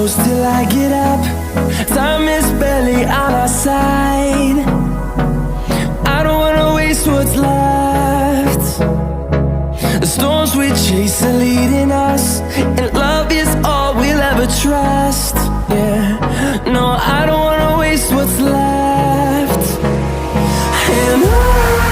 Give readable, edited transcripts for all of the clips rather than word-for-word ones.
close till I get up. Time is barely on our side. I don't wanna waste what's left. The storms we chase are leading us, and love is all we'll ever trust. Yeah, no, I don't wanna waste what's left. And on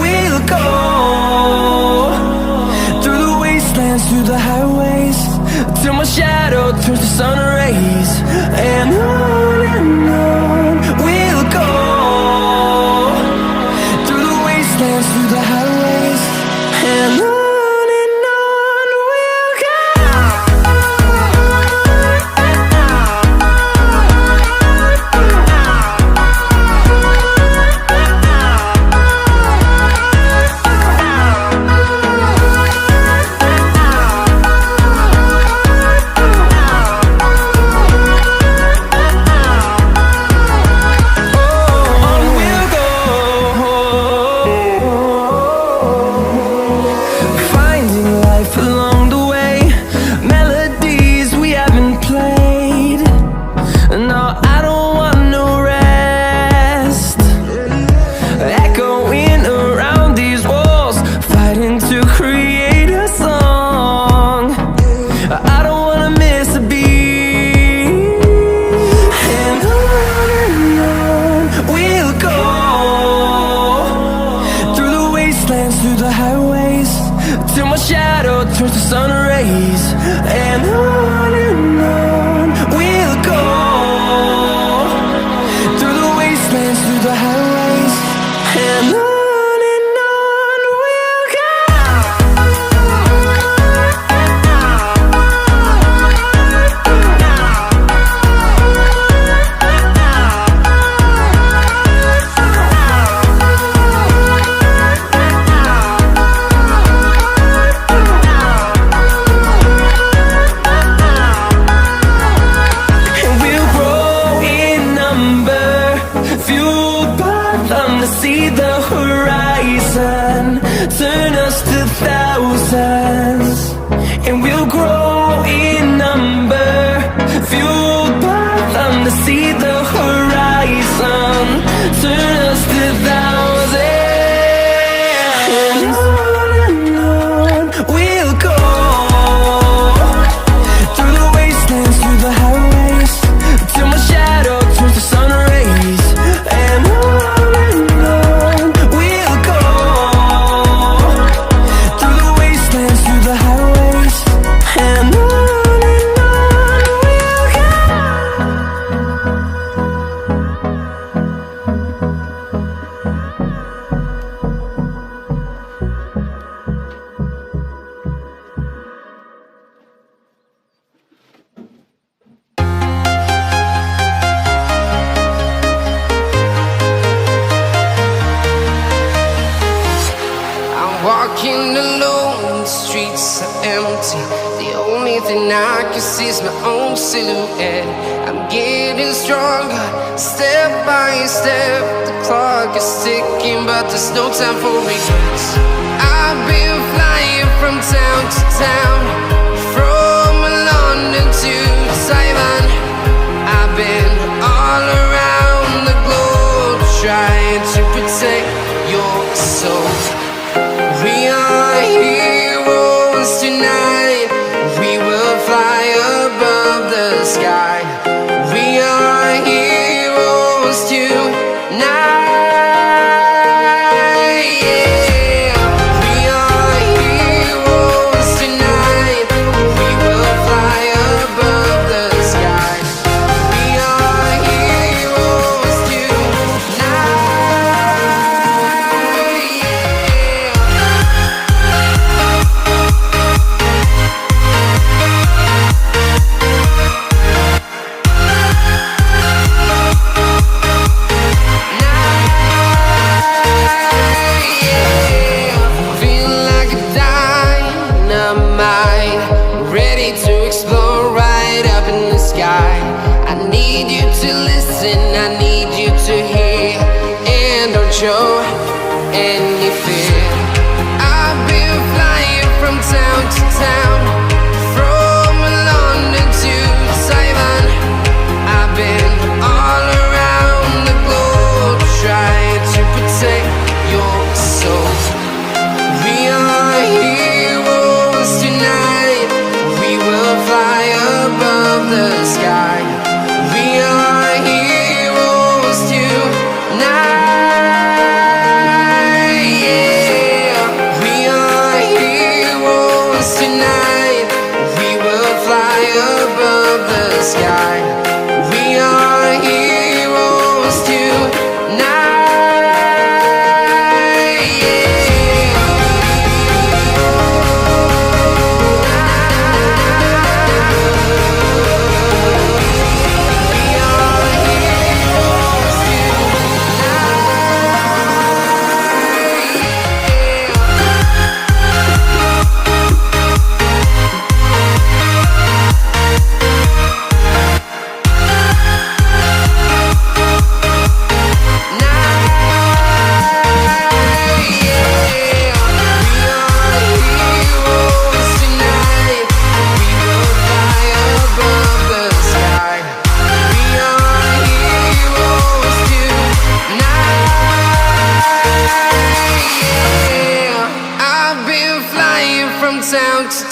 we'll go, through the wastelands, through the highways, till my shadow turns to sun rays. And on we'll go, through the wastelands, through the highways, and on we'll go. Through the highways, till my shadow turns to sun rays. And on we'll go, through the wastelands, through the highways, and on we'll go. See the horizon turn us to thousands, and we'll grow in number, fueled by them to see the horizon turn us to thousands. And on we'll go, through the wastelands, through the highways, till my shadow turns to sun rays. And walking alone, the streets are empty. The only thing I can see is my own silhouette. I'm getting stronger, step by step. The clock is ticking, but there's no time for regrets. I've been flying from town to town, from London to Taiwan. I've been all around the globe, trying to protect your soul. We are heroes tonight. We will fly above the sky. We are heroes tonight. Yeah. We are heroes tonight. We will fly above the sky. We are heroes tonight. I need you to listen, I need you to hear, and don't show any fear. I've been flying from town to town, from London to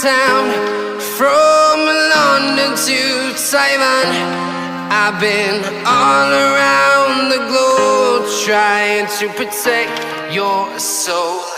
town, from London to Taiwan. I've been all around the globe trying to protect your soul.